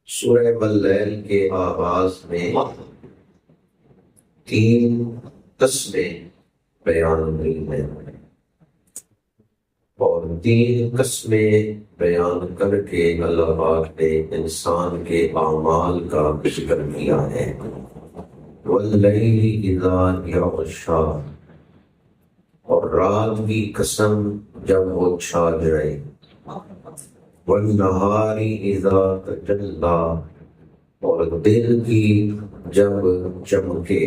سورہ واللیل کے آغاز میں 3 قسمیں بیان ہوئی ہیں اور 3 قسمیں بیان کر کے اللہ پاک نے انسان کے اعمال کا ذکر کیا ہے۔ واللیل اذا یغشا، اور رات کی قسم جب وہ چھا جائے، والنہار اذا تجلی، اور دن کی جب چمکے،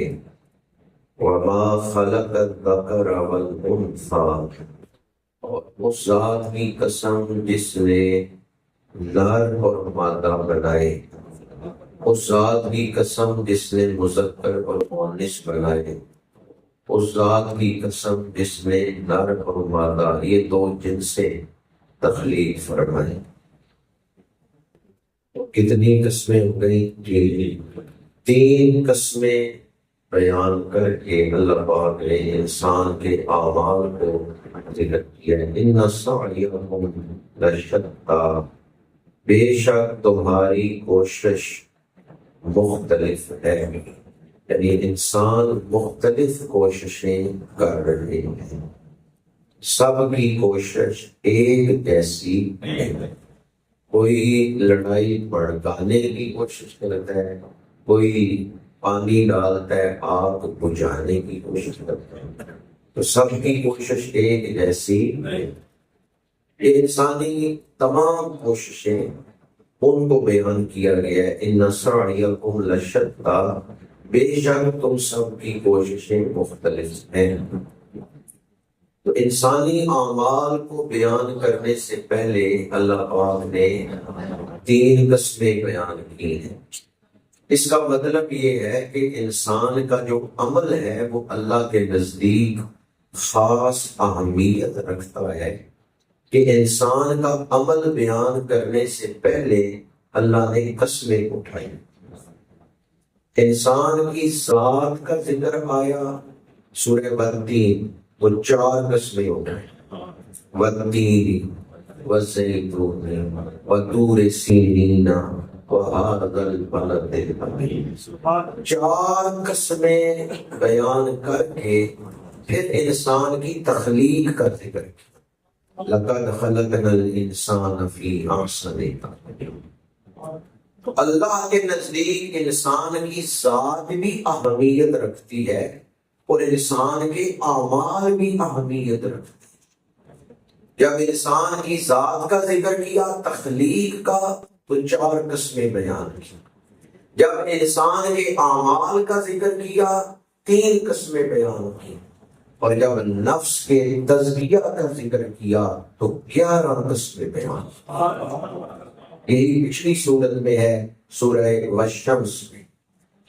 وما خلق الذکر والانثی، اور اس ذات کی قسم جس نے نر اور مادہ بنائے، اس ذات کی قسم جس نے مذکر اور مؤنث بنائے، اس ذات کی قسم جس نے نر اور مادہ یہ 2 جنسیں تخلیق فرمائے۔ کتنی قسمیں ہو گئی؟ 3 قسمیں بیان کر کے اللہ پاک نے انسان کے اعمال کو ذکر کیا ہے۔ ان سعیکم لشتی، بے شک تمہاری کوشش مختلف ہے، یعنی انسان مختلف کوششیں کر رہے ہیں، سب کی کوشش ایک جیسی ہے۔ کوئی لڑائی بھڑکانے کی کوشش کرتا ہے، کوئی پانی ڈالتا ہے آگ بجھانے کی کوشش کرتا ہے، تو سب کی کوشش ایک جیسی نہیں۔ انسانی تمام کوششیں ان کو بیان کیا گیا ہے۔ ان سعیکم لشتی، بے شک تم سب کی کوششیں مختلف ہیں۔ تو انسانی اعمال کو بیان کرنے سے پہلے اللہ پاک نے 3 قسمیں بیان کی ہیں۔ اس کا مطلب یہ ہے کہ انسان کا جو عمل ہے وہ اللہ کے نزدیک خاص اہمیت رکھتا ہے، کہ انسان کا عمل بیان کرنے سے پہلے اللہ نے قسمیں اٹھائی۔ انسان کی ذات کا ذکر آیا سورہ والتین، وہ 4 قسمیں اٹھائیں، والتین والزیتون وطور سینین وہذا البلد الامین، 4 قسمیں بیان کر کے پھر انسان کی تخلیق کا ذکر کیا۔ لقد خلقنا الانسان فی احسن تقویم۔ تو اللہ کے نزدیک انسان کی ذات بھی اہمیت رکھتی ہے اور انسان کے اعمال بھی اہمیت رکھتے ہیں۔ جب انسان کی ذات کا ذکر کیا، تخلیق کا، تو 4 قسمیں بیان کی۔ جب انسان کے اعمال کا ذکر کیا، 3 قسمیں بیان کی، اور جب نفس کے تزکیہ کا ذکر کیا تو 11 قسمیں بیان کی۔ یہی پچھلی سورت میں ہے، سورہ والشمس میں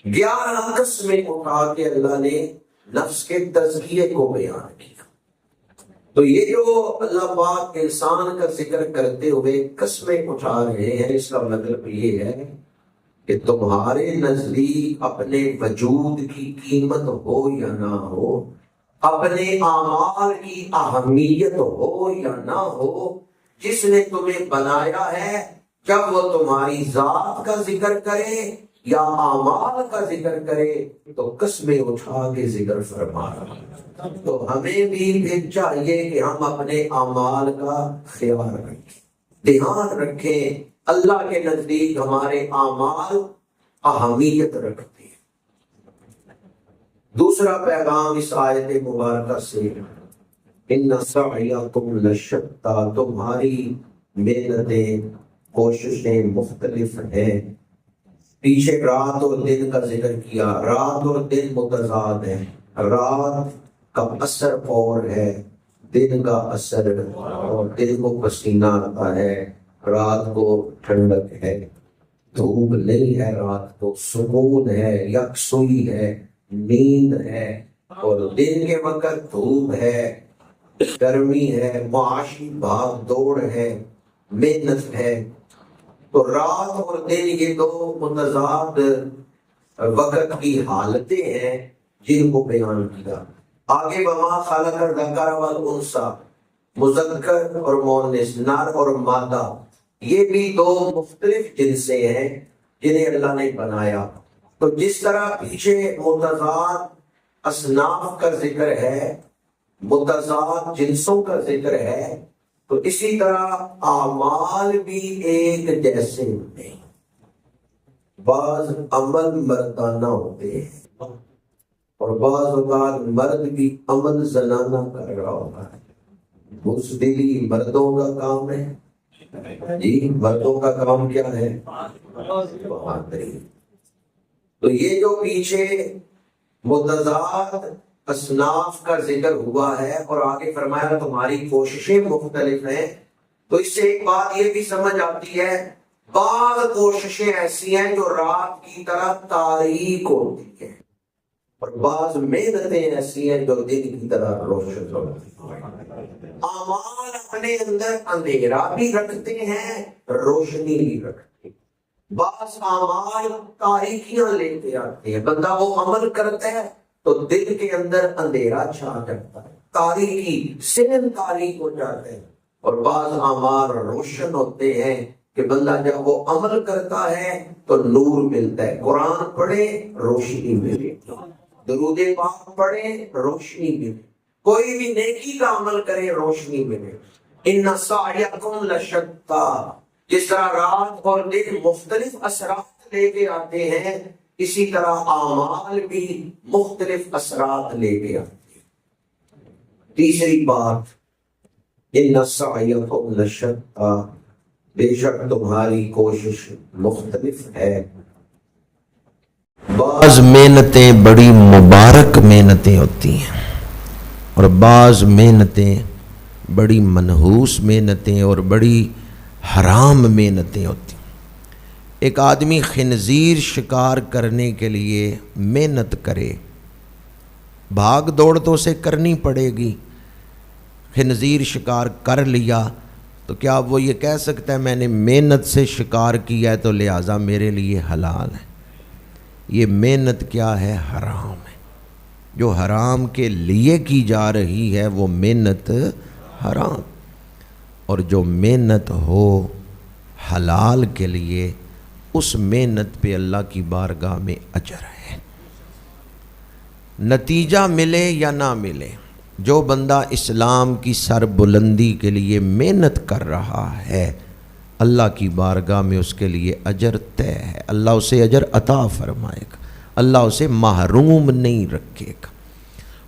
11 قسمیں اٹھا کے اللہ نے نفس کے تزکیے کو بیان کیا۔ تو یہ جو اللہ پاک انسان کا ذکر کرتے ہوئے قسمیں اٹھا رہے ہیں، اس کا مطلب یہ ہے کہ تمہارے نزدیک اپنے وجود کی قیمت ہو یا نہ ہو، اپنے اعمال کی اہمیت ہو یا نہ ہو، جس نے تمہیں بنایا ہے، جب وہ تمہاری ذات کا ذکر کرے یا اعمال کا ذکر کرے تو قسمیں اٹھا کے ذکر فرما رہا ہے۔ تو ہمیں بھی پھر چاہیے کہ ہم اپنے اعمال کا خیال رکھیں، دھیان رکھیں۔ اللہ کے نزدیک ہمارے اعمال اہمیت رکھتے ہیں۔ دوسرا پیغام اس آیت مبارکہ سے، ان سعیکم لشتی، تمہاری محنتیں، کوششیں مختلف ہیں۔ پیچھے رات اور دن کا ذکر کیا، رات اور دن متضاد ہیں، رات کا اثر اور ہے، دن کا اثر، اور دن کو پسینہ آتا ہے، رات کو ٹھنڈک ہے، دھوپ نہیں ہے، رات کو سکون ہے، یکسوئی ہے، نیند ہے، اور دن کے وقت دھوپ ہے، گرمی ہے، معاشی بھاگ دوڑ ہے، محنت ہے۔ تو رات اور دن یہ 2 متضاد وقت کی حالتیں ہیں جن کو بیان کیا۔ آگے وما خلق الذکر والانثی، مذکر اور مؤنث، نر اور مادہ، یہ بھی 2 مختلف جنسیں ہیں جنہیں اللہ نے بنایا۔ تو جس طرح پیچھے متضاد اصناف کا ذکر ہے، متضاد جنسوں کا ذکر ہے، تو اسی طرح اعمال بھی ایک جیسے نہیں، بعض عمل مردانہ ہوتے ہیں اور بعض اوقات مرد بھی عمل زنانہ کر رہا ہوتا ہے۔ بزدلی مردوں کا کام ہے، جی مردوں کا کام کیا ہے؟ بہادری۔ تو یہ جو پیچھے متضاد اصناف کا ذکر ہوا ہے اور آگے فرمایا تمہاری کوششیں مختلف ہیں، تو اس سے ایک بات یہ بھی سمجھ آتی ہے، بعض کوششیں ایسی ہیں جو رات کی طرح تاریک ہوتی ہیں اور بعض محنتیں ایسی ہیں جو دن کی طرح روشن ہوتی ہیں۔ اعمال اپنے اندر اندھیرا بھی رکھتے ہیں، روشنی بھی رکھتے ہیں۔ بعض اعمال تاریکیاں لے کے آتے ہیں، بندہ وہ عمل کرتا ہے تو دل کے اندر اندھیرا چھا جاتا ہے، تاریکی سن تاریک ہو جاتے ہیں، اور بعض اعمال روشن ہوتے ہیں کہ بندہ جب وہ عمل کرتا ہے تو نور ملتا ہے۔ قرآن پڑھے روشنی ملے، درود پاک پڑھے روشنی ملے، کوئی بھی نیکی کا عمل کرے روشنی ملے۔ ان سعیکم لشتی، جس طرح رات اور دن مختلف اثرات لے کے آتے ہیں، اسی طرح اعمال بھی مختلف اثرات لے کے آتے ہیں۔ تیسری بات، ان سعیکم لشتی، بے شک تمہاری کوشش مختلف ہے۔ بعض محنتیں بڑی مبارک محنتیں ہوتی ہیں اور بعض محنتیں بڑی منحوس محنتیں اور بڑی حرام محنتیں ہوتی ہیں۔ ایک آدمی خنزیر شکار کرنے کے لیے محنت کرے، بھاگ دوڑ تو اسے کرنی پڑے گی۔ خنزیر شکار کر لیا تو کیا وہ یہ کہہ سکتا ہے میں نے محنت سے شکار کیا ہے تو لہٰذا میرے لیے حلال ہے؟ یہ محنت کیا ہے؟ حرام ہے۔ جو حرام کے لیے کی جا رہی ہے وہ محنت حرام، اور جو محنت ہو حلال کے لیے اس محنت پہ اللہ کی بارگاہ میں اجر ہے۔ نتیجہ ملے یا نہ ملے، جو بندہ اسلام کی سر بلندی کے لیے محنت کر رہا ہے اللہ کی بارگاہ میں اس کے لیے اجر طے ہے، اللہ اسے اجر عطا فرمائے گا، اللہ اسے محروم نہیں رکھے گا۔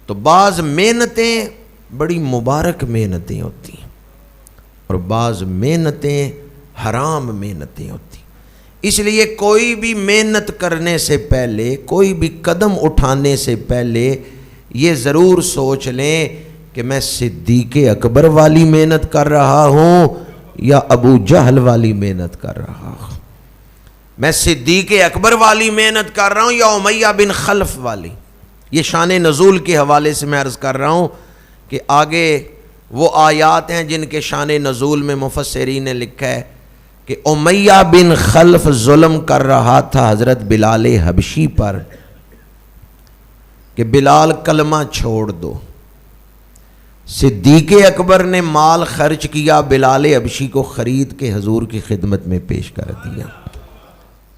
تو بعض محنتیں بڑی مبارک محنتیں ہوتی ہیں اور بعض محنتیں حرام محنتیں ہوتی ہیں۔ اس لیے کوئی بھی محنت کرنے سے پہلے، کوئی بھی قدم اٹھانے سے پہلے یہ ضرور سوچ لیں کہ میں صدیق اکبر والی محنت کر رہا ہوں یا ابو جہل والی محنت کر رہا ہوں، میں صدیق اکبر والی محنت کر رہا ہوں یا امیہ بن خلف والی۔ یہ شان نزول کے حوالے سے میں عرض کر رہا ہوں کہ آگے وہ آیات ہیں جن کے شان نزول میں مفسرین نے لکھا ہے کہ امیہ بن خلف ظلم کر رہا تھا حضرت بلال حبشی پر کہ بلال کلمہ چھوڑ دو۔ صدیق اکبر نے مال خرچ کیا، بلال حبشی کو خرید کے حضور کی خدمت میں پیش کر دیا۔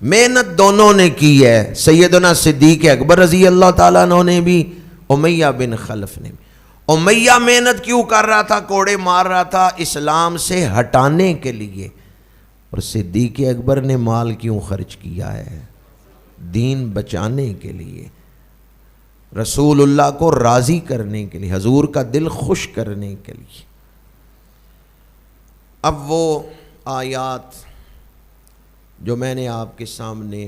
محنت دونوں نے کی ہے، سیدنا صدیق اکبر رضی اللہ تعالیٰ عنہ نے بھی، امیہ بن خلف نے بھی۔ امیہ محنت کیوں کر رہا تھا؟ کوڑے مار رہا تھا اسلام سے ہٹانے کے لیے، اور صدیق اکبر نے مال کیوں خرچ کیا ہے؟ دین بچانے کے لیے، رسول اللہ کو راضی کرنے کے لیے، حضور کا دل خوش کرنے کے لیے۔ اب وہ آیات جو میں نے آپ کے سامنے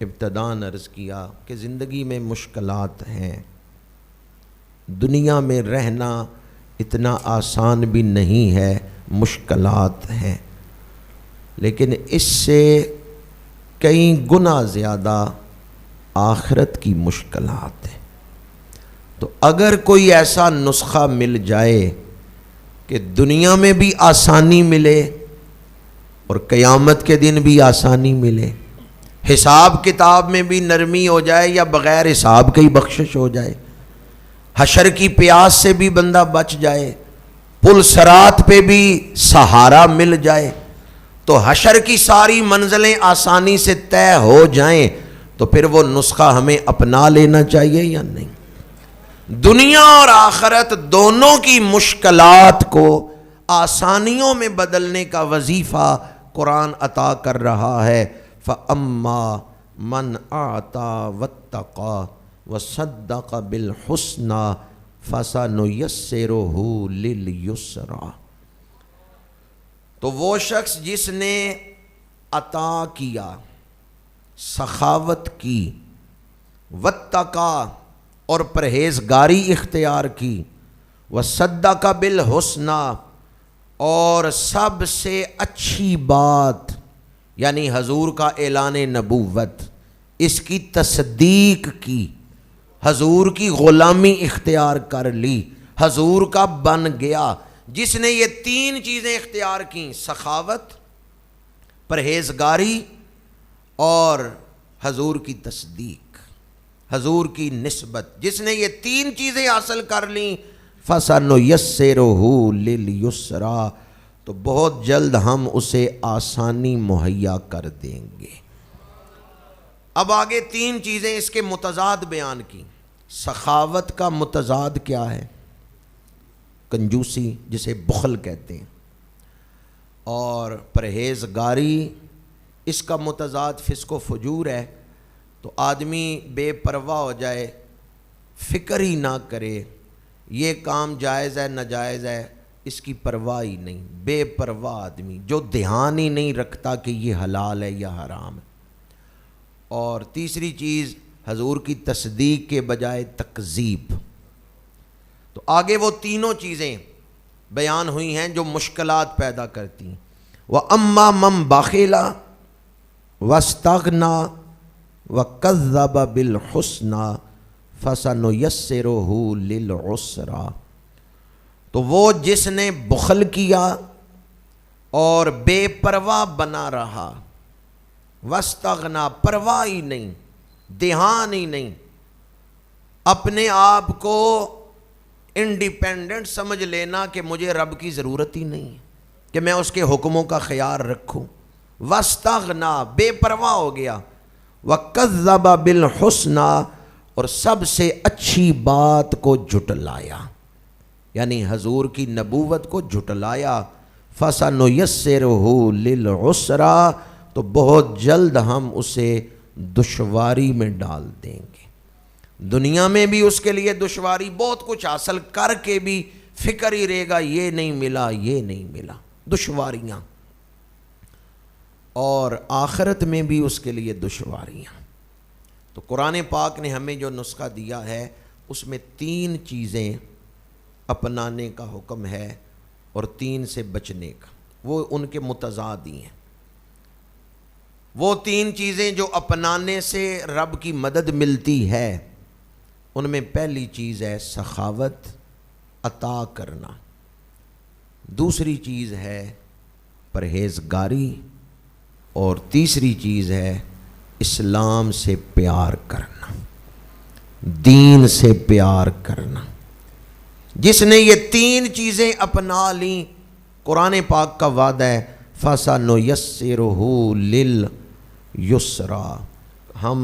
ابتداً عرض کیا کہ زندگی میں مشکلات ہیں، دنیا میں رہنا اتنا آسان بھی نہیں ہے، مشکلات ہیں، لیکن اس سے کئی گنا زیادہ آخرت کی مشکلات ہیں۔ تو اگر کوئی ایسا نسخہ مل جائے کہ دنیا میں بھی آسانی ملے اور قیامت کے دن بھی آسانی ملے، حساب کتاب میں بھی نرمی ہو جائے یا بغیر حساب کے ہی بخشش ہو جائے، حشر کی پیاس سے بھی بندہ بچ جائے، پل صراط پہ بھی سہارا مل جائے، تو حشر کی ساری منزلیں آسانی سے طے ہو جائیں تو پھر وہ نسخہ ہمیں اپنا لینا چاہیے یا نہیں؟ دنیا اور آخرت دونوں کی مشکلات کو آسانیوں میں بدلنے کا وظیفہ قرآن عطا کر رہا ہے۔ فَأَمَّا مَنْ أَعْطَى وَاتَّقَى وَصَدَّقَ بِالْحُسْنَى فَسَنُيَسِّرُهُ لِلْيُسْرَى۔ تو وہ شخص جس نے عطا کیا، سخاوت کی، واتقى اور پرہیزگاری اختیار کی، وصدق بالحسنى اور سب سے اچھی بات یعنی حضور کا اعلان نبوت، اس کی تصدیق کی، حضور کی غلامی اختیار کر لی، حضور کا بن گیا۔ جس نے یہ تین چیزیں اختیار کیں، سخاوت، پرہیزگاری اور حضور کی تصدیق، حضور کی نسبت، جس نے یہ تین چیزیں حاصل کر لیں، فَسَنُيَسِّرُهُ لِلْيُسْرَى تو بہت جلد ہم اسے آسانی مہیا کر دیں گے۔ اب آگے تین چیزیں اس کے متضاد بیان کی۔ سخاوت کا متضاد کیا ہے؟ کنجوسی، جسے بخل کہتے ہیں، اور پرہیزگاری، اس کا متضاد فسق و فجور ہے۔ تو آدمی بے پرواہ ہو جائے، فکر ہی نہ کرے یہ کام جائز ہے ناجائز ہے، اس کی پرواہ ہی نہیں، بے پرواہ آدمی جو دھیان ہی نہیں رکھتا کہ یہ حلال ہے یا حرام ہے۔ اور تیسری چیز حضور کی تصدیق کے بجائے تکذیب۔ تو آگے وہ تینوں چیزیں بیان ہوئی ہیں جو مشکلات پیدا کرتی ہیں۔ وَأَمَّا مَنْ بَخِلَ وَاسْتَغْنَى وَكَذَّبَ بِالْحُسْنَى فَسَنُيَسِّرُهُ لِلْعُسْرَى تو وہ جس نے بخل کیا اور بے پرواہ بنا رہا، واستغنا، پرواہ ہی نہیں، دھیان ہی نہیں، اپنے آپ کو انڈیپینڈنٹ سمجھ لینا کہ مجھے رب کی ضرورت ہی نہیں ہے کہ میں اس کے حکموں کا خیال رکھوں، واستغنا، بے پرواہ ہو گیا، وَكَذَّبَ بِالْحُسْنَى اور سب سے اچھی بات کو جھٹلایا، یعنی حضور کی نبوت کو جھٹلایا، فَسَنُيَسِّرُهُ لِلْعُسْرَى تو بہت جلد ہم اسے دشواری میں ڈال دیں گے۔ دنیا میں بھی اس کے لیے دشواری، بہت کچھ حاصل کر کے بھی فکر ہی رہے گا یہ نہیں ملا، یہ نہیں ملا، دشواریاں، اور آخرت میں بھی اس کے لیے دشواریاں۔ تو قرآن پاک نے ہمیں جو نسخہ دیا ہے اس میں تین چیزیں اپنانے کا حکم ہے اور تین سے بچنے کا، وہ ان کے متضاد ہی ہیں۔ وہ تین چیزیں جو اپنانے سے رب کی مدد ملتی ہے، ان میں پہلی چیز ہے سخاوت، عطا کرنا، دوسری چیز ہے پرہیزگاری، اور تیسری چیز ہے اسلام سے پیار کرنا، دین سے پیار کرنا۔ جس نے یہ تین چیزیں اپنا لیں، قرآن پاک کا وعدہ ہے فَسَنُيَسِّرُهُ لِلْيُسْرَى ہم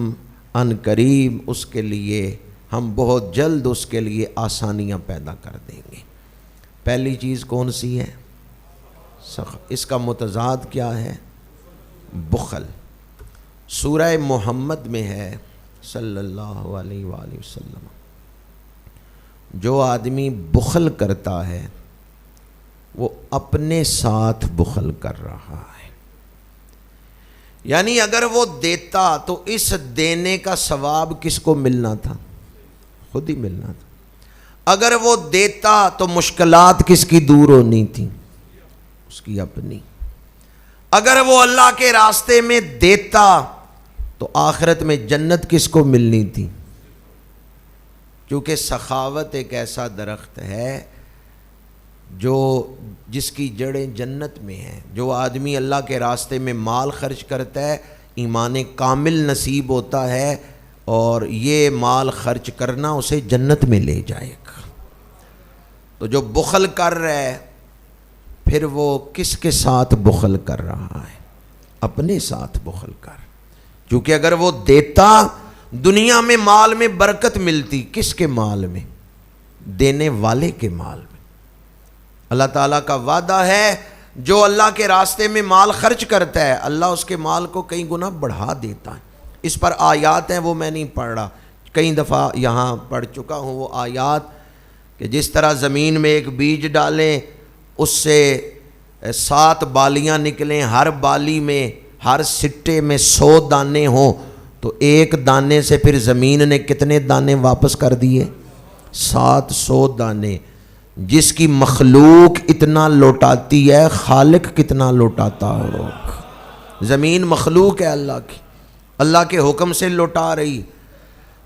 ان قریب اس کے لیے، ہم بہت جلد اس کے لیے آسانیاں پیدا کر دیں گے۔ پہلی چیز کون سی ہے؟ اس کا متضاد کیا ہے؟ بخل۔ سورہ محمد میں ہے صلی اللہ علیہ وآلہ وسلم، جو آدمی بخل کرتا ہے وہ اپنے ساتھ بخل کر رہا ہے، یعنی اگر وہ دیتا تو اس دینے کا ثواب کس کو ملنا تھا؟ خود ہی ملنا تھا۔ اگر وہ دیتا تو مشکلات کس کی دور ہونی تھی؟ اس کی اپنی۔ اگر وہ اللہ کے راستے میں دیتا تو آخرت میں جنت کس کو ملنی تھی؟ کیونکہ سخاوت ایک ایسا درخت ہے جو جس کی جڑیں جنت میں ہیں۔ جو آدمی اللہ کے راستے میں مال خرچ کرتا ہے، ایمان کامل نصیب ہوتا ہے، اور یہ مال خرچ کرنا اسے جنت میں لے جائے گا۔ تو جو بخل کر رہا ہے پھر وہ کس کے ساتھ بخل کر رہا ہے؟ اپنے ساتھ بخل کر. کیونکہ اگر وہ دیتا، دنیا میں مال میں برکت ملتی. کس کے مال میں؟ دینے والے کے مال میں. اللہ تعالیٰ کا وعدہ ہے جو اللہ کے راستے میں مال خرچ کرتا ہے اللہ اس کے مال کو کئی گنا بڑھا دیتا ہے. اس پر آیات ہیں، وہ میں نہیں پڑھ رہا، کئی دفعہ یہاں پڑھ چکا ہوں وہ آیات، کہ جس طرح زمین میں ایک بیج ڈالیں اس سے 7 بالیاں نکلیں، ہر بالی میں، ہر سٹے میں 100 دانے ہوں، تو ایک دانے سے پھر زمین نے کتنے دانے واپس کر دیے؟ 700 دانے. جس کی مخلوق اتنا لوٹاتی ہے، خالق کتنا لوٹاتا ہوگا. زمین مخلوق ہے اللہ کی، اللہ کے حکم سے لوٹا رہی.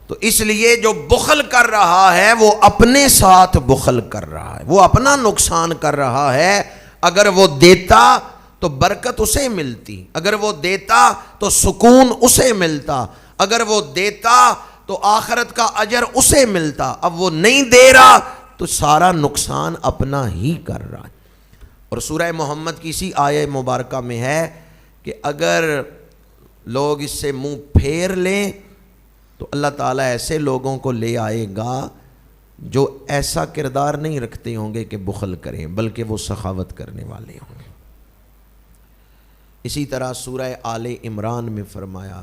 تو اس لیے جو بخل کر رہا ہے وہ اپنے ساتھ بخل کر رہا ہے، وہ اپنا نقصان کر رہا ہے. اگر وہ دیتا تو برکت اسے ملتی، اگر وہ دیتا تو سکون اسے ملتا، اگر وہ دیتا تو آخرت کا اجر اسے ملتا. اب وہ نہیں دے رہا تو سارا نقصان اپنا ہی کر رہا ہے. اور سورہ محمد کی اسی آیہ مبارکہ میں ہے کہ اگر لوگ اس سے منہ پھیر لیں تو اللہ تعالیٰ ایسے لوگوں کو لے آئے گا جو ایسا کردار نہیں رکھتے ہوں گے کہ بخل کریں، بلکہ وہ سخاوت کرنے والے ہوں گے. اسی طرح سورہ آل عمران میں فرمایا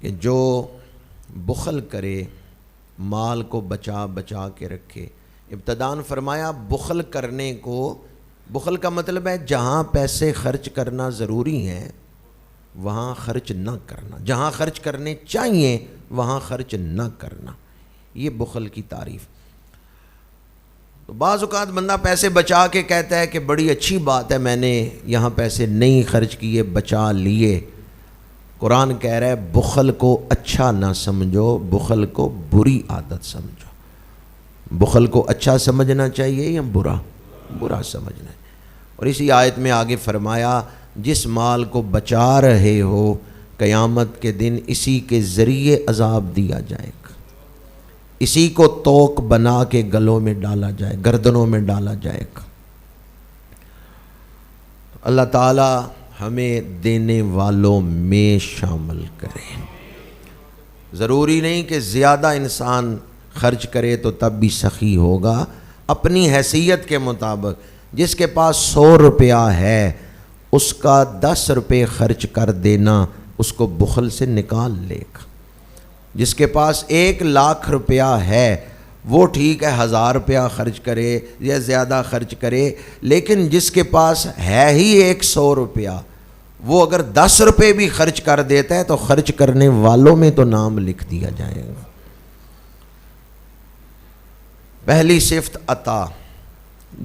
کہ جو بخل کرے، مال کو بچا بچا کے رکھے. ابتداً فرمایا بخل کرنے کو، بخل کا مطلب ہے جہاں پیسے خرچ کرنا ضروری ہیں وہاں خرچ نہ کرنا، جہاں خرچ کرنے چاہیے وہاں خرچ نہ کرنا. یہ بخل کی تعریف. تو بعض اوقات بندہ پیسے بچا کے کہتا ہے کہ بڑی اچھی بات ہے، میں نے یہاں پیسے نہیں خرچ کیے، بچا لیے. قرآن کہہ رہا ہے بخل کو اچھا نہ سمجھو، بخل کو بری عادت سمجھو. بخل کو اچھا سمجھنا چاہیے یا برا؟ برا سمجھنا ہے. اور اسی آیت میں آگے فرمایا جس مال کو بچا رہے ہو قیامت کے دن اسی کے ذریعے عذاب دیا جائے گا، اسی کو توق بنا کے گلوں میں ڈالا جائے، گردنوں میں ڈالا جائے گا. اللہ تعالی ہمیں دینے والوں میں شامل کرے. ضروری نہیں کہ زیادہ انسان خرچ کرے تو تب بھی سخی ہوگا. اپنی حیثیت کے مطابق جس کے پاس 100 روپیہ ہے اس کا 10 روپے خرچ کر دینا اس کو بخل سے نکال لے گا. جس کے پاس 1 لاکھ روپیہ ہے وہ ٹھیک ہے 1000 روپیہ خرچ کرے یا زیادہ خرچ کرے، لیکن جس کے پاس ہے ہی 100 روپیہ وہ اگر 10 روپے بھی خرچ کر دیتا ہے تو خرچ کرنے والوں میں تو نام لکھ دیا جائے گا. پہلی صفت عطا،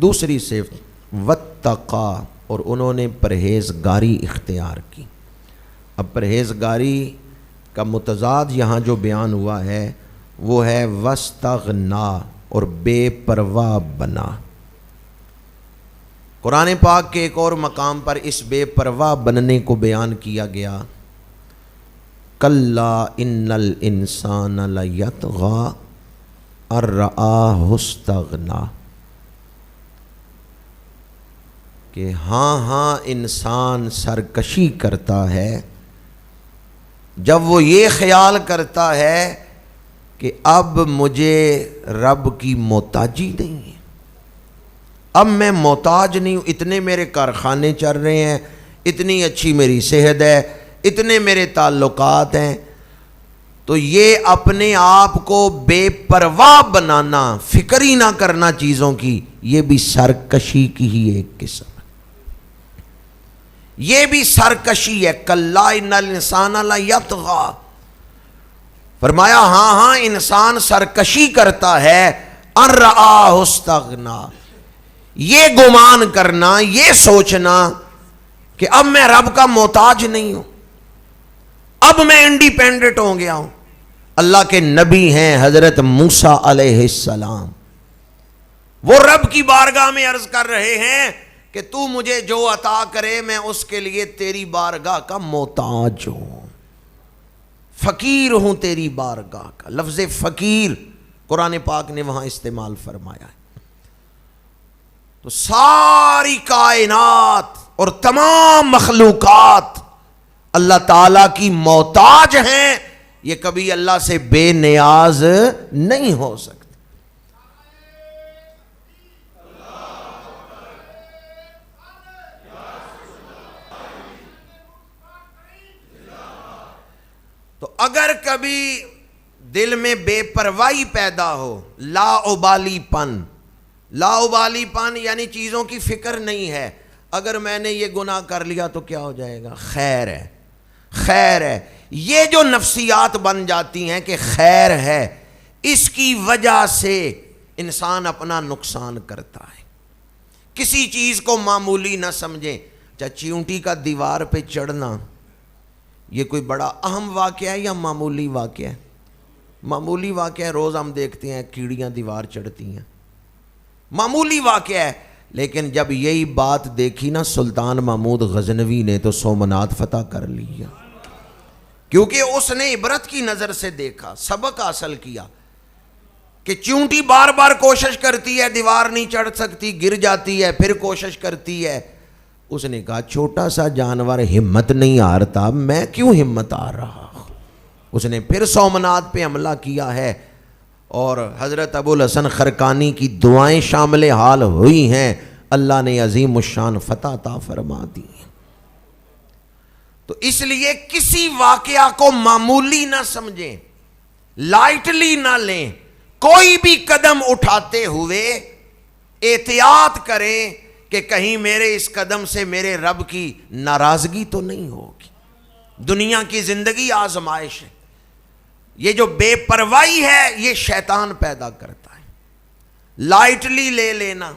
دوسری صفت واتقا، اور انہوں نے پرہیزگاری اختیار کی. اب پرہیزگاری کا متضاد یہاں جو بیان ہوا ہے وہ ہے واستغنا، اور بے پرواہ بنا. قرآن پاک کے ایک اور مقام پر اس بے پرواہ بننے کو بیان کیا گیا. کلا ان الانسان لیطغی ان رآہ استغنا، کہ ہاں انسان سرکشی کرتا ہے جب وہ یہ خیال کرتا ہے کہ اب مجھے رب کی محتاجی نہیں ہے، اب میں محتاج نہیں ہوں، اتنے میرے کارخانے چل رہے ہیں، اتنی اچھی میری صحت ہے، اتنے میرے تعلقات ہیں. تو یہ اپنے آپ کو بے پرواہ بنانا، فکر ہی نہ کرنا چیزوں کی، یہ بھی سرکشی کی ہی ایک قسم ہے. یہ بھی سرکشی ہے. کلا ان الانسان لیطغی، فرمایا ہاں انسان سرکشی کرتا ہے. ان رآہ استغنا، یہ گمان کرنا، یہ سوچنا کہ اب میں رب کا محتاج نہیں ہوں، اب میں انڈیپینڈنٹ ہو گیا ہوں. اللہ کے نبی ہیں حضرت موسیٰ علیہ السلام، وہ رب کی بارگاہ میں عرض کر رہے ہیں کہ تو مجھے جو عطا کرے میں اس کے لیے تیری بارگاہ کا محتاج ہوں، فقیر ہوں تیری بارگاہ کا. لفظ فقیر قرآن پاک نے وہاں استعمال فرمایا ہے. تو ساری کائنات اور تمام مخلوقات اللہ تعالیٰ کی محتاج ہیں، یہ کبھی اللہ سے بے نیاز نہیں ہو سکتے۔ تو اگر کبھی دل میں بے پرواہی پیدا ہو، لا ابالی پن یعنی چیزوں کی فکر نہیں ہے، اگر میں نے یہ گناہ کر لیا تو کیا ہو جائے گا، خیر ہے، یہ جو نفسیات بن جاتی ہیں کہ خیر ہے، اس کی وجہ سے انسان اپنا نقصان کرتا ہے۔ کسی چیز کو معمولی نہ سمجھیں، چاہے چیونٹی کا دیوار پہ چڑھنا یہ کوئی بڑا اہم واقعہ ہے یا معمولی واقعہ ہے؟ معمولی واقعہ ہے، روز ہم دیکھتے ہیں کیڑیاں دیوار چڑھتی ہیں، معمولی واقعہ ہے۔ لیکن جب یہی بات دیکھی نا سلطان محمود غزنوی نے تو سومنات فتح کر لیا، کیونکہ اس نے عبرت کی نظر سے دیکھا، سبق حاصل کیا کہ چیونٹی بار بار کوشش کرتی ہے، دیوار نہیں چڑھ سکتی، گر جاتی ہے، پھر کوشش کرتی ہے۔ اس نے کہا چھوٹا سا جانور ہمت نہیں ہارتا، میں کیوں ہمت ہار رہا؟ اس نے پھر سومنات پہ حملہ کیا ہے، اور حضرت ابو الحسن خرقانی کی دعائیں شامل حال ہوئی ہیں، اللہ نے عظیم الشان فتح عطا فرما دی۔ تو اس لیے کسی واقعہ کو معمولی نہ سمجھیں، لائٹلی نہ لیں، کوئی بھی قدم اٹھاتے ہوئے احتیاط کریں کہ کہیں میرے اس قدم سے میرے رب کی ناراضگی تو نہیں ہوگی۔ دنیا کی زندگی آزمائش ہے، یہ جو بے پرواہی ہے یہ شیطان پیدا کرتا ہے، لائٹلی لے لینا۔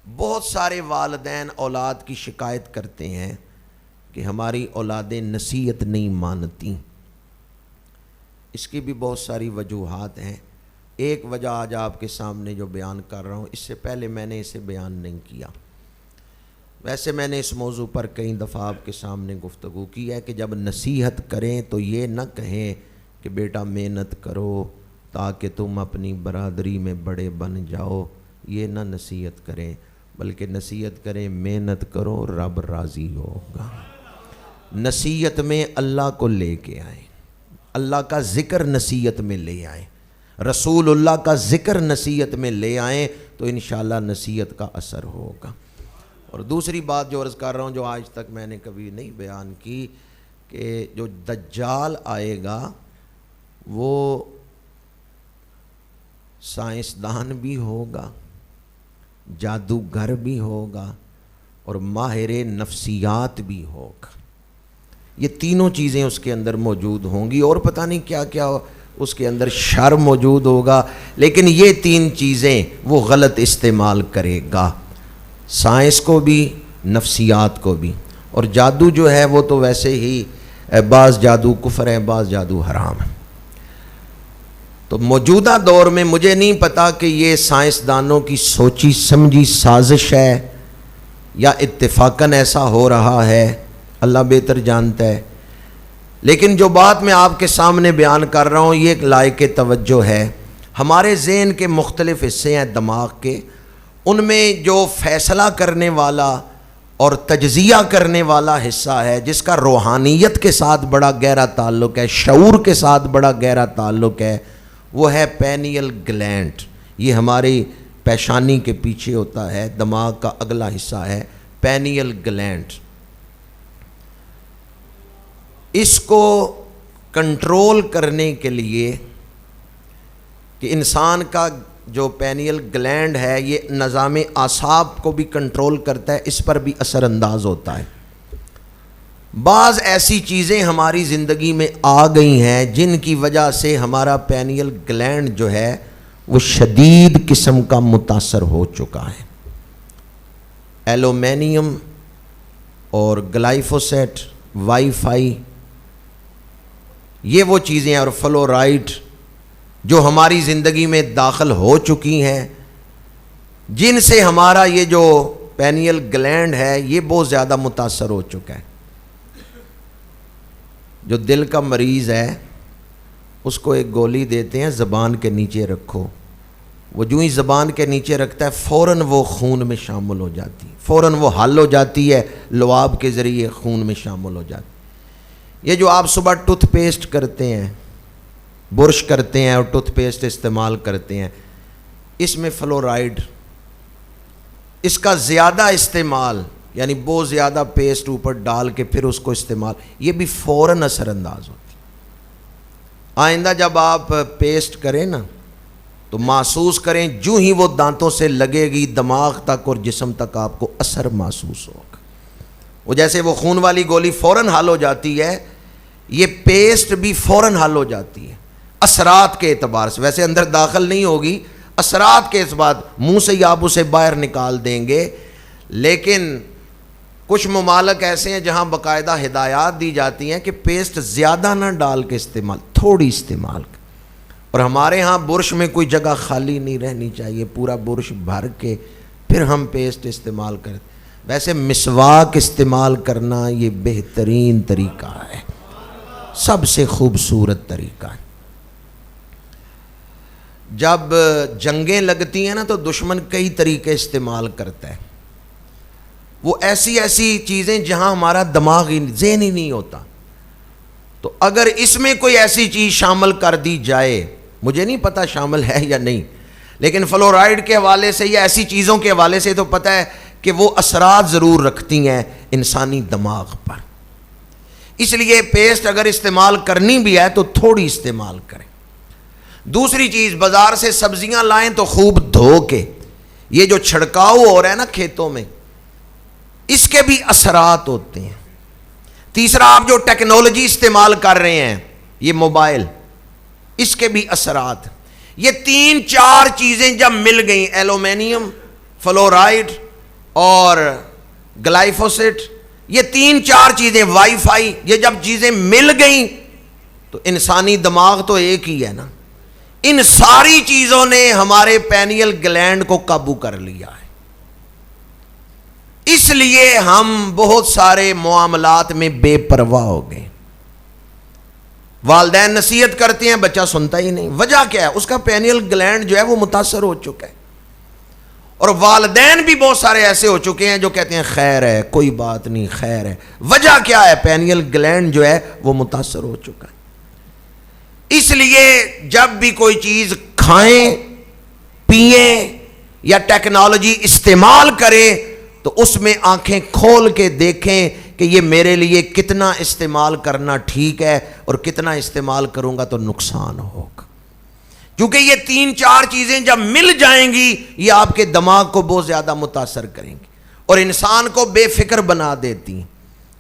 بہت سارے والدین اولاد کی شکایت کرتے ہیں کہ ہماری اولادیں نصیحت نہیں مانتی، اس کی بھی بہت ساری وجوہات ہیں۔ ایک وجہ آج آپ کے سامنے جو بیان کر رہا ہوں، اس سے پہلے میں نے اسے بیان نہیں کیا۔ ویسے میں نے اس موضوع پر کئی دفعہ آپ کے سامنے گفتگو کی ہے کہ جب نصیحت کریں تو یہ نہ کہیں کہ بیٹا محنت کرو تاکہ تم اپنی برادری میں بڑے بن جاؤ، یہ نہ نصیحت کریں، بلکہ نصیحت کریں محنت کرو رب راضی ہوگا۔ نصیحت میں اللہ کو لے کے آئیں، اللہ کا ذکر نصیحت میں لے آئیں، رسول اللہ کا ذکر نصیحت میں لے آئیں تو انشاءاللہ نصیحت کا اثر ہوگا۔ اور دوسری بات جو عرض کر رہا ہوں، جو آج تک میں نے کبھی نہیں بیان کی، کہ جو دجال آئے گا وہ سائنسدان بھی ہوگا، جادوگر بھی ہوگا، اور ماہر نفسیات بھی ہوگا۔ یہ تینوں چیزیں اس کے اندر موجود ہوں گی، اور پتہ نہیں کیا کیا اس کے اندر شر موجود ہوگا، لیکن یہ تین چیزیں وہ غلط استعمال کرے گا، سائنس کو بھی نفسیات کو بھی۔ اور جادو جو ہے وہ تو ویسے ہی بعض جادو کفر ہے، بعض جادو حرام ہے۔ تو موجودہ دور میں مجھے نہیں پتا کہ یہ سائنسدانوں کی سوچی سمجھی سازش ہے یا اتفاقاً ایسا ہو رہا ہے، اللہ بہتر جانتا ہے۔ لیکن جو بات میں آپ کے سامنے بیان کر رہا ہوں یہ ایک لائق توجہ ہے۔ ہمارے ذہن کے مختلف حصے ہیں دماغ کے، ان میں جو فیصلہ کرنے والا اور تجزیہ کرنے والا حصہ ہے، جس کا روحانیت کے ساتھ بڑا گہرا تعلق ہے، شعور کے ساتھ بڑا گہرا تعلق ہے، وہ ہے پینیل گلینڈ۔ یہ ہماری پیشانی کے پیچھے ہوتا ہے، دماغ کا اگلا حصہ ہے پینیل گلینڈ۔ اس کو کنٹرول کرنے کے لیے کہ انسان کا جو پینیل گلینڈ ہے یہ نظام اعصاب کو بھی کنٹرول کرتا ہے، اس پر بھی اثر انداز ہوتا ہے۔ بعض ایسی چیزیں ہماری زندگی میں آ گئی ہیں جن کی وجہ سے ہمارا پینیل گلینڈ جو ہے وہ شدید قسم کا متاثر ہو چکا ہے۔ ایلومینیم اور گلائفوسیٹ، وائی فائی، یہ وہ چیزیں ہیں، اور فلورائڈ جو ہماری زندگی میں داخل ہو چکی ہیں، جن سے ہمارا یہ جو پینیل گلینڈ ہے یہ بہت زیادہ متاثر ہو چکا ہے۔ جو دل کا مریض ہے اس کو ایک گولی دیتے ہیں، زبان کے نیچے رکھو، وہ جو ہی زبان کے نیچے رکھتا ہے فوراً وہ خون میں شامل ہو جاتی ہے، فوراً وہ حل ہو جاتی ہے، لعاب کے ذریعے خون میں شامل ہو جاتی ہے۔ یہ جو آپ صبح ٹوتھ پیسٹ کرتے ہیں، برش کرتے ہیں اور ٹوتھ پیسٹ استعمال کرتے ہیں، اس میں فلورائڈ، اس کا زیادہ استعمال یعنی بہت زیادہ پیسٹ اوپر ڈال کے پھر اس کو استعمال، یہ بھی فوراً اثر انداز ہوتی ہے۔ آئندہ جب آپ پیسٹ کریں نا تو محسوس کریں جو ہی وہ دانتوں سے لگے گی دماغ تک اور جسم تک آپ کو اثر محسوس ہوگا۔ وہ جیسے وہ خون والی گولی فوراً حل ہو جاتی ہے، یہ پیسٹ بھی فوراً حل ہو جاتی ہے اثرات کے اعتبار سے، ویسے اندر داخل نہیں ہوگی، اثرات کے اس بعد منہ سے ہی آپ اسے باہر نکال دیں گے۔ لیکن کچھ ممالک ایسے ہیں جہاں باقاعدہ ہدایات دی جاتی ہیں کہ پیسٹ زیادہ نہ ڈال کے استعمال، تھوڑی استعمال کر، اور ہمارے ہاں برش میں کوئی جگہ خالی نہیں رہنی چاہیے، پورا برش بھر کے پھر ہم پیسٹ استعمال کرتے۔ ویسے مسواک استعمال کرنا یہ بہترین طریقہ ہے، سب سے خوبصورت طریقہ ہے۔ جب جنگیں لگتی ہیں نا تو دشمن کئی طریقے استعمال کرتا ہے، وہ ایسی ایسی چیزیں جہاں ہمارا دماغ ذہن ہی نہیں ہوتا، تو اگر اس میں کوئی ایسی چیز شامل کر دی جائے، مجھے نہیں پتا شامل ہے یا نہیں، لیکن فلورائڈ کے حوالے سے یا ایسی چیزوں کے حوالے سے تو پتہ ہے کہ وہ اثرات ضرور رکھتی ہیں انسانی دماغ پر۔ اس لیے پیسٹ اگر استعمال کرنی بھی ہے تو تھوڑی استعمال کریں۔ دوسری چیز، بازار سے سبزیاں لائیں تو خوب دھو کے، یہ جو چھڑکاؤ ہو رہا ہے نا کھیتوں میں، اس کے بھی اثرات ہوتے ہیں۔ تیسرا، آپ جو ٹیکنالوجی استعمال کر رہے ہیں، یہ موبائل، اس کے بھی اثرات۔ یہ تین چار چیزیں جب مل گئیں، ایلومینیم، فلورائڈ اور گلائفوسیٹ، یہ تین چار چیزیں، وائی فائی، یہ جب چیزیں مل گئیں تو انسانی دماغ تو ایک ہی ہے نا، ان ساری چیزوں نے ہمارے پینیل گلینڈ کو قابو کر لیا ہے۔ اس لیے ہم بہت سارے معاملات میں بے پرواہ ہو گئے۔ والدین نصیحت کرتے ہیں، بچہ سنتا ہی نہیں۔ وجہ کیا ہے؟ اس کا پینیل گلینڈ جو ہے وہ متاثر ہو چکا ہے، اور والدین بھی بہت سارے ایسے ہو چکے ہیں جو کہتے ہیں خیر ہے، کوئی بات نہیں، خیر ہے۔ وجہ کیا ہے؟ پینیل گلینڈ جو ہے وہ متاثر ہو چکا ہے۔ اس لیے جب بھی کوئی چیز کھائیں، پئیں یا ٹیکنالوجی استعمال کریں تو اس میں آنکھیں کھول کے دیکھیں کہ یہ میرے لیے کتنا استعمال کرنا ٹھیک ہے اور کتنا استعمال کروں گا تو نقصان ہوگا، کیونکہ یہ تین چار چیزیں جب مل جائیں گی یہ آپ کے دماغ کو بہت زیادہ متاثر کریں گی اور انسان کو بے فکر بنا دیتی ہیں،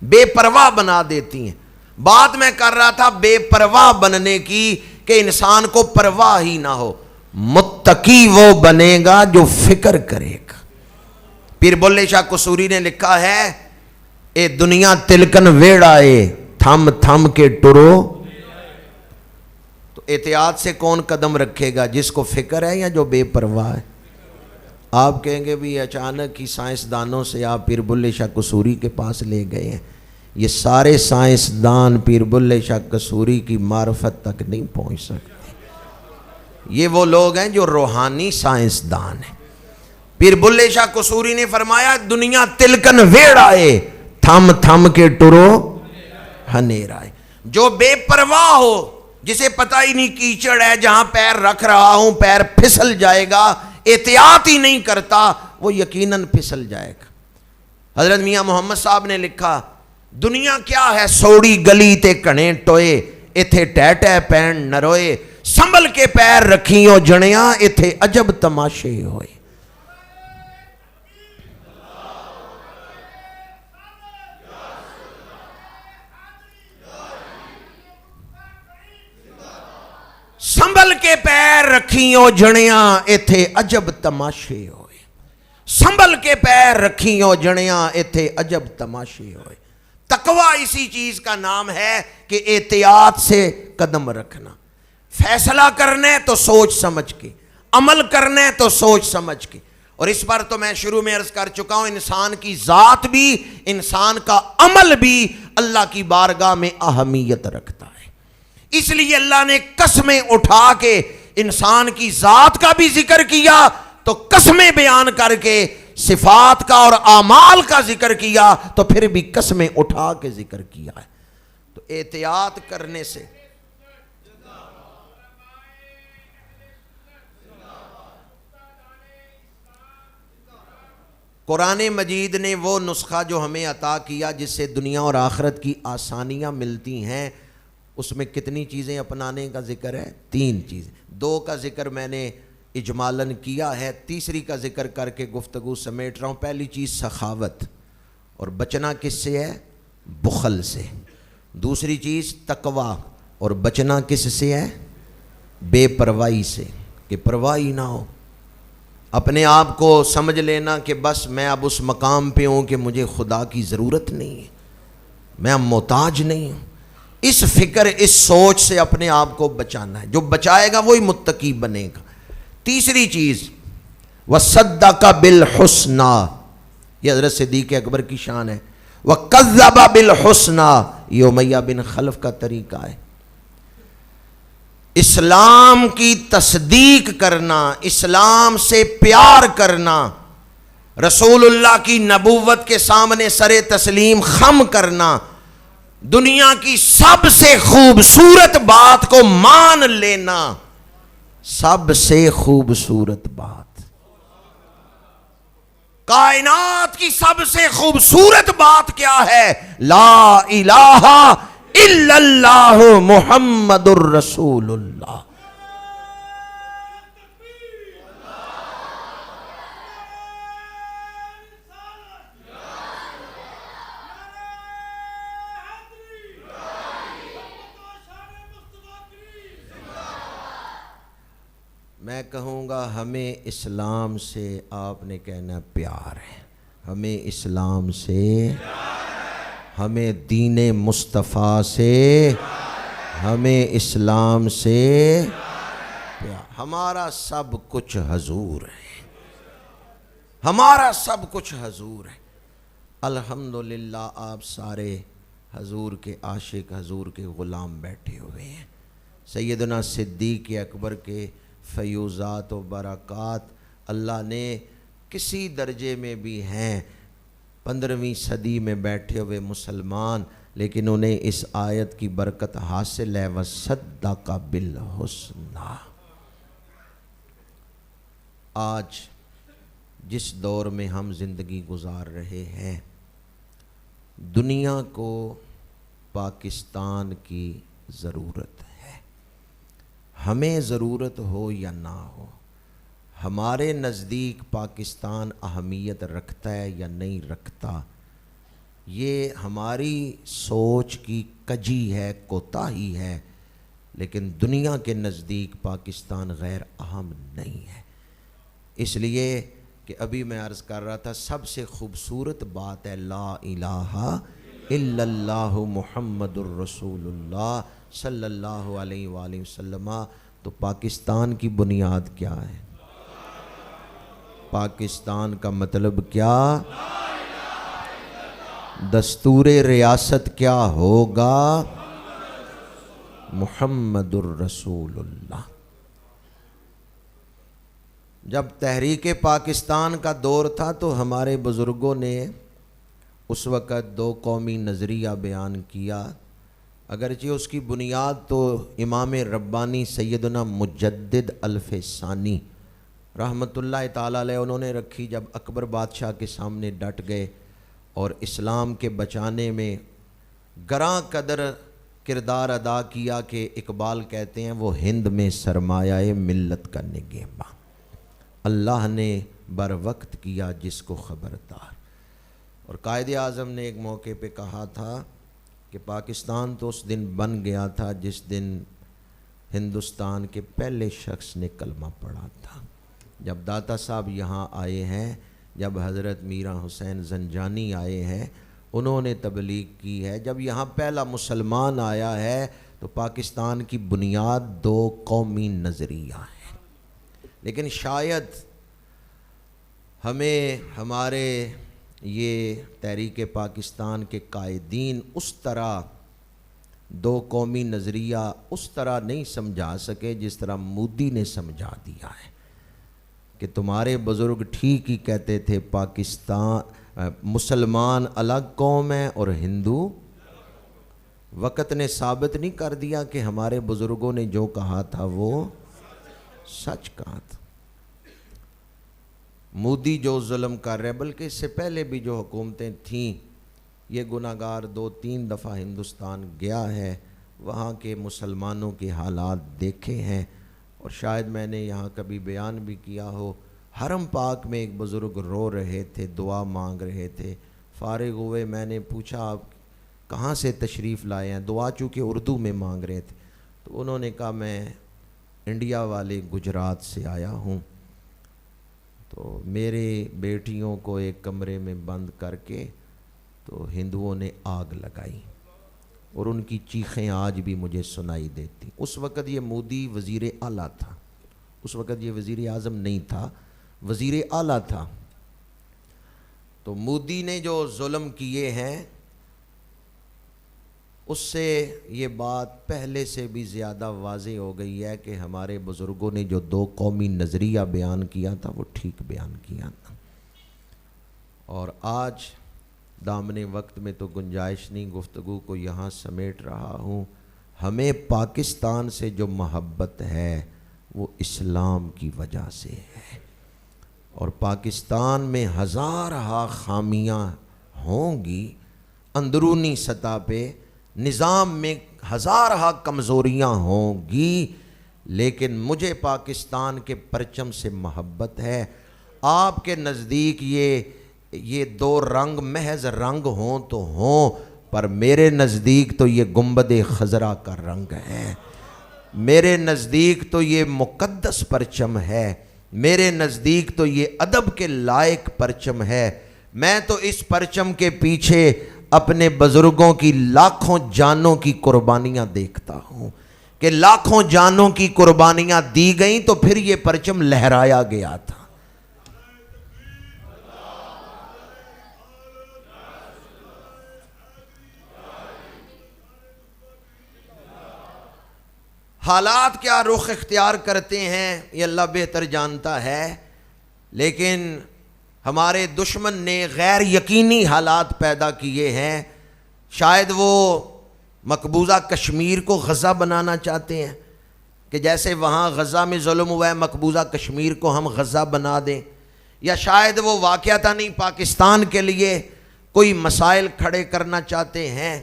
بے پرواہ بنا دیتی ہیں۔ بات میں کر رہا تھا بے پرواہ بننے کی، کہ انسان کو پرواہ ہی نہ ہو۔ متقی وہ بنے گا جو فکر کرے گا۔ پیر بلے شاہ قصوری نے لکھا ہے، اے دنیا تلکن ویڑا اے، تھم تھم کے ٹرو۔ تو احتیاط سے کون قدم رکھے گا؟ جس کو فکر ہے یا جو بے پرواہ ہے؟ آپ کہیں گے بھی اچانک ہی سائنسدانوں سے آپ پیر بلے شاہ قصوری کے پاس لے گئے ہیں۔ یہ سارے سائنسدان پیر بلے شاہ قصوری کی معرفت تک نہیں پہنچ سکتے۔ یہ وہ لوگ ہیں جو روحانی سائنسدان ہیں۔ پیر بلے شاہ قصوری نے فرمایا، دنیا تلکن ویڑا ہے، تھم تھم کے ٹرو ہنیرا ہے۔ جو بے پرواہ ہو، جسے پتہ ہی نہیں کیچڑ ہے، جہاں پیر رکھ رہا ہوں پیر پھسل جائے گا، احتیاط ہی نہیں کرتا، وہ یقیناً پھسل جائے گا۔ حضرت میاں محمد صاحب نے لکھا، دنیا کیا ہے سوڑی گلی تے کنے ٹوئے، ایتھے ٹہ ٹہ پین نروئے، سنبھل کے پیر رکھیوں جنیاں، ایتھے عجب تماشے ہوئے۔ سنبھل کے پیر رکھیوں جنیاں، ایتھے عجب تماشے ہوئے۔ سنبھل کے پیر رکھیوں جنیاں، ایتھے عجب تماشے ہوئے۔ تقوی اسی چیز کا نام ہے کہ احتیاط سے قدم رکھنا۔ فیصلہ کرنے تو سوچ سمجھ کے، عمل کرنے تو سوچ سمجھ کے۔ اور اس پر تو میں شروع میں عرض کر چکا ہوں، انسان کی ذات بھی، انسان کا عمل بھی اللہ کی بارگاہ میں اہمیت رکھتا ہے۔ اس لیے اللہ نے قسمیں اٹھا کے انسان کی ذات کا بھی ذکر کیا تو قسمیں بیان کر کے، صفات کا اور اعمال کا ذکر کیا تو پھر بھی قسمیں اٹھا کے ذکر کیا ہے۔ تو احتیاط کرنے سے قرآن مجید نے وہ نسخہ جو ہمیں عطا کیا جس سے دنیا اور آخرت کی آسانیاں ملتی ہیں، اس میں کتنی چیزیں اپنانے کا ذکر ہے؟ 3 چیزیں۔ 2 کا ذکر میں نے اجمالاً کیا ہے، تیسری کا ذکر کر کے گفتگو سمیٹ رہا ہوں۔ پہلی چیز سخاوت، اور بچنا کس سے ہے؟ بخل سے۔ دوسری چیز تقوی، اور بچنا کس سے ہے؟ بے پرواہی سے، کہ پرواہی نہ ہو، اپنے آپ کو سمجھ لینا کہ بس میں اب اس مقام پہ ہوں کہ مجھے خدا کی ضرورت نہیں ہے، میں اب محتاج نہیں ہوں۔ اس فکر، اس سوچ سے اپنے آپ کو بچانا ہے۔ جو بچائے گا وہی متقی بنے گا۔ تیسری چیز وَصَدَّقَ بِالْحُسْنَى، یہ حضرت صدیق اکبر کی شان ہے۔ وَكَذَّبَ بِالْحُسْنَى، یہ امیہ بن خلف کا طریقہ ہے۔ اسلام کی تصدیق کرنا، اسلام سے پیار کرنا، رسول اللہ کی نبوت کے سامنے سر تسلیم خم کرنا، دنیا کی سب سے خوبصورت بات کو مان لینا، سب سے خوبصورت بات، کائنات کی سب سے خوبصورت بات کیا ہے؟ لا الہ الا اللہ محمد الرسول اللہ۔ میں کہوں گا ہمیں اسلام سے، آپ نے کہنا پیار ہے، ہمیں اسلام سے، ہمیں دین مصطفیٰ سے، ہمیں اسلام سے پیار۔ ہمارا سب کچھ حضور ہے، ہمارا سب کچھ حضور ہے۔ الحمدللہ آپ سارے حضور کے عاشق، حضور کے غلام بیٹھے ہوئے ہیں۔ سیدنا صدیق اکبر کے فیوزات و برکات اللہ نے کسی درجے میں بھی ہیں، 15ویں صدی میں بیٹھے ہوئے مسلمان، لیکن انہیں اس آیت کی برکت حاصل ہے، وَصَدَّقَ بِالْحُسْنَى۔ آج جس دور میں ہم زندگی گزار رہے ہیں، دنیا کو پاکستان کی ضرورت ہے۔ ہمیں ضرورت ہو یا نہ ہو، ہمارے نزدیک پاکستان اہمیت رکھتا ہے یا نہیں رکھتا، یہ ہماری سوچ کی کجی ہے، کوتاہی ہے، لیکن دنیا کے نزدیک پاکستان غیر اہم نہیں ہے۔ اس لیے کہ ابھی میں عرض کر رہا تھا، سب سے خوبصورت بات ہے لا الہ الا اللہ محمد الرسول اللہ صلی اللہ علیہ وآلہ وسلم۔ تو پاکستان کی بنیاد کیا ہے؟ پاکستان کا مطلب کیا؟ دستور ریاست کیا ہوگا؟ محمد الرسول اللہ۔ جب تحریک پاکستان کا دور تھا تو ہمارے بزرگوں نے اس وقت 2 قومی نظریہ بیان کیا، اگرچہ اس کی بنیاد تو امام ربانی سیدنا مجدد الف ثانی رحمۃ اللہ تعالیٰ علیہ انہوں نے رکھی، جب اکبر بادشاہ کے سامنے ڈٹ گئے اور اسلام کے بچانے میں گراں قدر کردار ادا کیا کہ اقبال کہتے ہیں وہ ہند میں سرمایہ ملت کا نگہباں، اللہ نے بر وقت کیا جس کو خبردار۔ اور قائد اعظم نے ایک موقع پہ کہا تھا کہ پاکستان تو اس دن بن گیا تھا جس دن ہندوستان کے پہلے شخص نے کلمہ پڑھا تھا۔ جب داتا صاحب یہاں آئے ہیں، جب حضرت میرا حسین زنجانی آئے ہیں، انہوں نے تبلیغ کی ہے، جب یہاں پہلا مسلمان آیا ہے تو پاکستان کی بنیاد 2 قومی نظریہ ہیں۔ لیکن شاید ہمیں ہمارے یہ تحریک پاکستان کے قائدین اس طرح دو قومی نظریہ اس طرح نہیں سمجھا سکے جس طرح مودی نے سمجھا دیا ہے کہ تمہارے بزرگ ٹھیک ہی کہتے تھے پاکستان مسلمان الگ قوم ہے اور ہندو. وقت نے ثابت نہیں کر دیا کہ ہمارے بزرگوں نے جو کہا تھا وہ سچ کہا تھا. مودی جو ظلم کر رہے بلکہ اس سے پہلے بھی جو حکومتیں تھیں یہ گناہگار 2-3 دفعہ ہندوستان گیا ہے, وہاں کے مسلمانوں کے حالات دیکھے ہیں. اور شاید میں نے یہاں کبھی بیان بھی کیا ہو, حرم پاک میں ایک بزرگ رو رہے تھے, دعا مانگ رہے تھے. فارغ ہوئے میں نے پوچھا آپ کہاں سے تشریف لائے ہیں؟ دعا چونکہ اردو میں مانگ رہے تھے تو انہوں نے کہا میں انڈیا والے گجرات سے آیا ہوں. تو میرے بیٹیوں کو ایک کمرے میں بند کر کے تو ہندوؤں نے آگ لگائی اور ان کی چیخیں آج بھی مجھے سنائی دیتی. اس وقت یہ مودی وزیر اعلیٰ تھا, اس وقت یہ وزیر اعظم نہیں تھا, وزیر اعلیٰ تھا. تو مودی نے جو ظلم کیے ہیں اس سے یہ بات پہلے سے بھی زیادہ واضح ہو گئی ہے کہ ہمارے بزرگوں نے جو 2 قومی نظریہ بیان کیا تھا وہ ٹھیک بیان کیا تھا. اور آج دامن وقت میں تو گنجائش نہیں, گفتگو کو یہاں سمیٹ رہا ہوں. ہمیں پاکستان سے جو محبت ہے وہ اسلام کی وجہ سے ہے, اور پاکستان میں ہزارہا خامیاں ہوں گی, اندرونی سطح پہ نظام میں ہزارہا کمزوریاں ہوں گی, لیکن مجھے پاکستان کے پرچم سے محبت ہے. آپ کے نزدیک یہ 2 رنگ محض رنگ ہوں تو ہوں, پر میرے نزدیک تو یہ گنبد خضرا کا رنگ ہے, میرے نزدیک تو یہ مقدس پرچم ہے, میرے نزدیک تو یہ ادب کے لائق پرچم ہے. میں تو اس پرچم کے پیچھے اپنے بزرگوں کی لاکھوں جانوں کی قربانیاں دیکھتا ہوں کہ لاکھوں جانوں کی قربانیاں دی گئیں تو پھر یہ پرچم لہرایا گیا تھا. حالات کیا رخ اختیار کرتے ہیں یہ اللہ بہتر جانتا ہے, لیکن ہمارے دشمن نے غیر یقینی حالات پیدا کیے ہیں. شاید وہ مقبوضہ کشمیر کو غزہ بنانا چاہتے ہیں کہ جیسے وہاں غزہ میں ظلم ہوا ہے مقبوضہ کشمیر کو ہم غزہ بنا دیں, یا شاید وہ واقعتاً نہیں پاکستان کے لیے کوئی مسائل کھڑے کرنا چاہتے ہیں.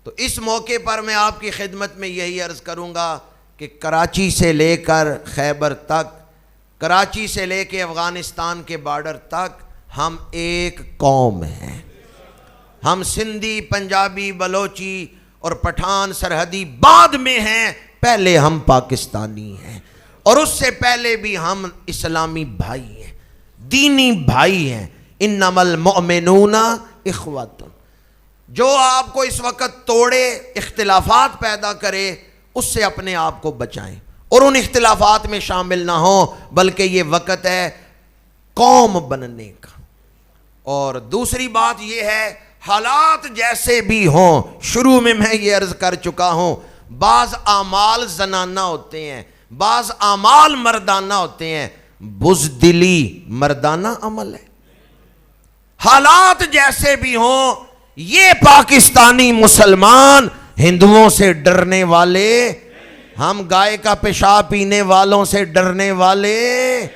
تو اس موقع پر میں آپ کی خدمت میں یہی عرض کروں گا کہ کراچی سے لے کر خیبر تک, کراچی سے لے کے افغانستان کے بارڈر تک ہم ایک قوم ہیں. ہم سندھی, پنجابی, بلوچی اور پٹھان سرحدی بعد میں ہیں, پہلے ہم پاکستانی ہیں, اور اس سے پہلے بھی ہم اسلامی بھائی ہیں, دینی بھائی ہیں. انما المؤمنون اخوۃ. جو آپ کو اس وقت توڑے, اختلافات پیدا کرے, اس سے اپنے آپ کو بچائیں اور ان اختلافات میں شامل نہ ہوں, بلکہ یہ وقت ہے قوم بننے کا. اور دوسری بات یہ ہے حالات جیسے بھی ہوں, شروع میں یہ عرض کر چکا ہوں, بعض اعمال زنانہ ہوتے ہیں, بعض اعمال مردانہ ہوتے ہیں, بزدلی مردانہ عمل ہے. حالات جیسے بھی ہوں, یہ پاکستانی مسلمان ہندوؤں سے ڈرنے والے, ہم گائے کا پیشاب پینے والوں سے ڈرنے والے.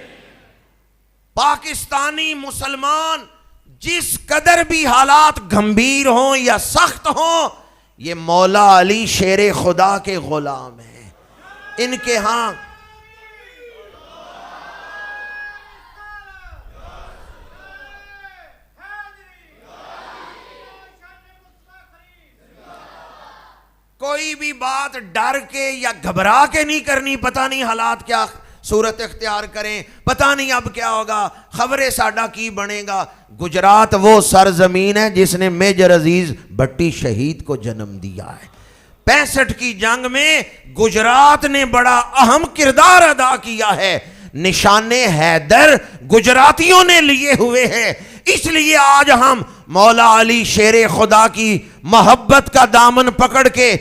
پاکستانی مسلمان جس قدر بھی حالات گھمبیر ہوں یا سخت ہوں, یہ مولا علی شیر خدا کے غلام ہیں. ان کے ہاں کوئی بھی بات ڈر کے یا گھبرا کے نہیں کرنی. پتہ نہیں حالات کیا صورت اختیار کریں, پتہ نہیں اب کیا ہوگا, خبریں ساڈا کی بنے گا. گجرات وہ سرزمین ہے جس نے میجر عزیز بھٹی شہید کو جنم دیا ہے. 65 کی جنگ میں گجرات نے بڑا اہم کردار ادا کیا ہے. نشان حیدر گجراتیوں نے لیے ہوئے ہیں. اس لیے آج ہم مولا علی شیر خدا کی محبت کا دامن پکڑ کے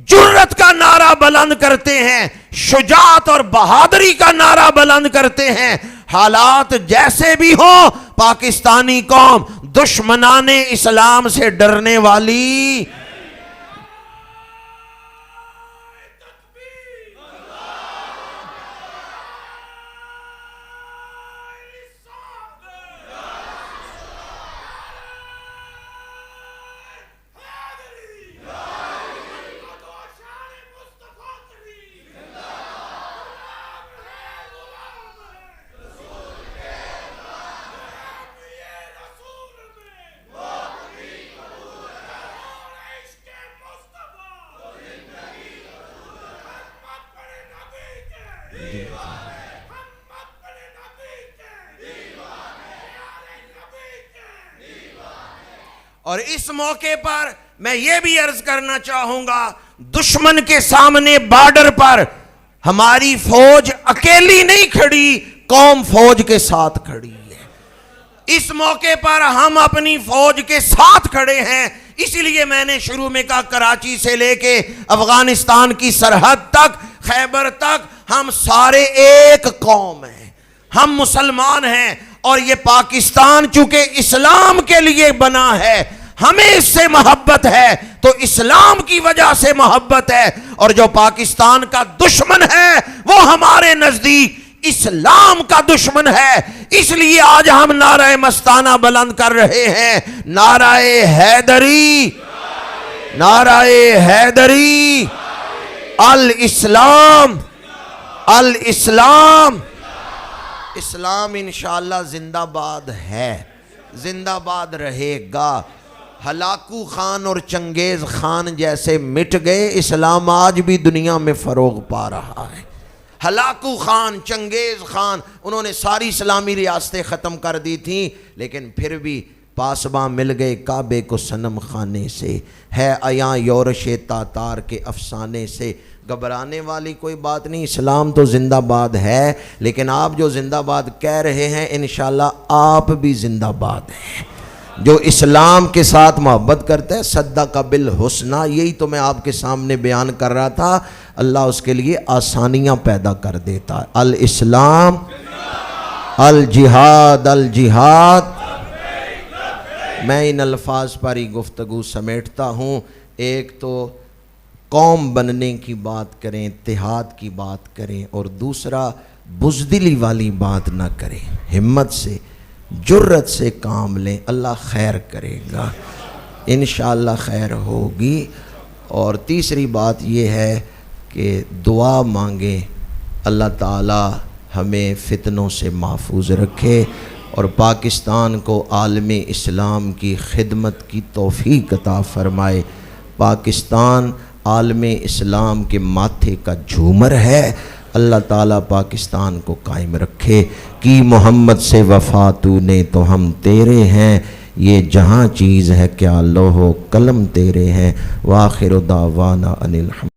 جرت کا نعرہ بلند کرتے ہیں، شجاعت اور بہادری کا نعرہ بلند کرتے ہیں۔ حالات جیسے بھی ہوں، پاکستانی قوم دشمنان اسلام سے ڈرنے والی اور اس موقع پر میں یہ بھی عرض کرنا چاہوں گا، دشمن کے سامنے بارڈر پر ہماری فوج اکیلی نہیں کھڑی، قوم فوج کے ساتھ کھڑی ہے۔ اس موقع پر ہم اپنی فوج کے ساتھ کھڑے ہیں، اسی لیے میں نے شروع میں کہا کراچی سے لے کے افغانستان کی سرحد تک، خیبر تک، ہم سارے ایک قوم ہیں، ہم مسلمان ہیں، اور یہ پاکستان چونکہ اسلام کے لیے بنا ہے، ہمیں اس سے محبت ہے تو اسلام کی وجہ سے محبت ہے، اور جو پاکستان کا دشمن ہے وہ ہمارے نزدیک اسلام کا دشمن ہے۔ اس لیے آج ہم نعرہ مستانہ بلند کر رہے ہیں، نعرہ حیدری، نعرہ حیدری، الاسلام، الاسلام۔ اسلام انشاءاللہ زندہ باد ہے، زندہ باد رہے گا۔ ہلاکو خان اور چنگیز خان جیسے مٹ گئے، اسلام آج بھی دنیا میں فروغ پا رہا ہے۔ ہلاکو خان، چنگیز خان، انہوں نے ساری اسلامی ریاستیں ختم کر دی تھیں، لیکن پھر بھی پاسباں مل گئے کعبے کو صنم خانے سے، ہے عیاں یورش تاتار کے افسانے سے۔ گھبرانے والی کوئی بات نہیں، اسلام تو زندہ باد ہے، لیکن آپ جو زندہ باد کہہ رہے ہیں انشاءاللہ آپ بھی زندہ باد ہیں۔ جو اسلام کے ساتھ محبت کرتے ہیں، صدق بالحسنی، یہی تو میں آپ کے سامنے بیان کر رہا تھا، اللہ اس کے لیے آسانیاں پیدا کر دیتا ہے۔ الاسلام، الجہاد، الجہاد۔ میں ان الفاظ پر ہی گفتگو سمیٹتا ہوں۔ ایک تو قوم بننے کی بات کریں، اتحاد کی بات کریں، اور دوسرا بزدلی والی بات نہ کریں، ہمت سے، جرت سے کام لیں، اللہ خیر کرے گا، انشاءاللہ خیر ہوگی۔ اور تیسری بات یہ ہے کہ دعا مانگیں، اللہ تعالی ہمیں فتنوں سے محفوظ رکھے اور پاکستان کو عالم اسلام کی خدمت کی توفیق عطا فرمائے۔ پاکستان عالم اسلام کے ماتھے کا جھومر ہے، اللہ تعالیٰ پاکستان کو قائم رکھے۔ کی محمد سے وفا تو نے تو ہم تیرے ہیں، یہ جہاں چیز ہے کیا لوح و قلم تیرے ہیں۔ وآخر دعوانا ان الحمد